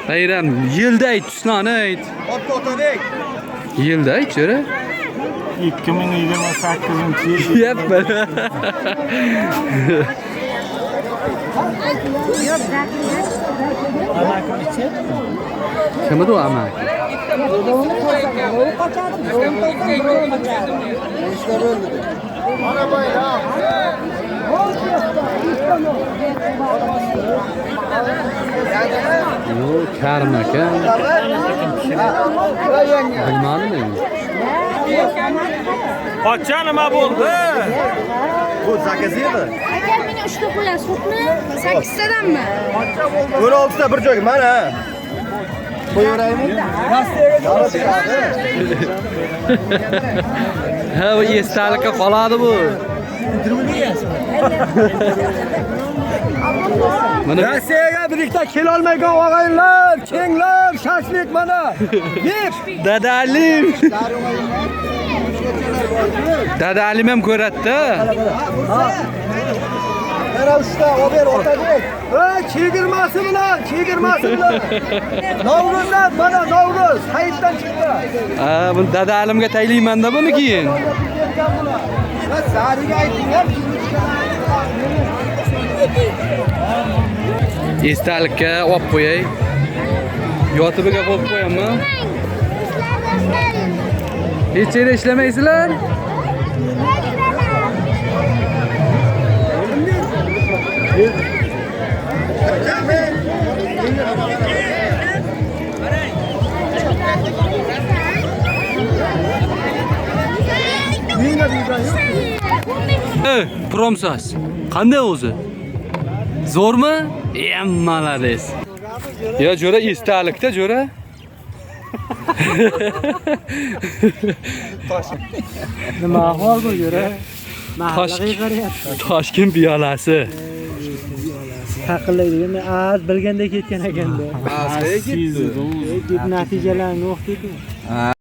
Bayram yilda ayt, Usmoni ayt. Otdek. Yilda ayt, jo'ra. 2028-yil. Yapma. Kim bu amak? Yo, karmaka. Bilmadim. Qocha nima bo'ldi? Bu zakaz edi. Aka meni 3 ta qo'yasiz, xo'pmi? 8 tadanmi? 16 ta bir joyga mana. Qo'yaveraymi? Ha, bu esdalikka qoladi bu. Mana Rossiyaga birlikda kela olmagan og'aylar, kenglar, shashlik mana. Yeb. Dadalim. Dadalim ham ko'radi-da. Mana usta ober otadek. Ha, chegirmasi bilan. Novruzdan mana Novruz, hayitdan chiqdi. Ha, bu dadalimga taylayman-da buni keyin. Sariga aytinglar. Esdalikka olib qo'yay. Yotibiga qo'yib qo'yamanmi? Hech yerda ishlamaysizlar? Promsas. Qanday o'zi? Zo'rmi? Malades. Ya jo'ra esdalikda jo'ra. Nima ahvol bu jo'ra? Mahallaga qarayapti. Toshkent piyolasi. Taqillaydi. Az bilganda ketgan ekanda. Az ketdi. Natijalarni o'qitdi.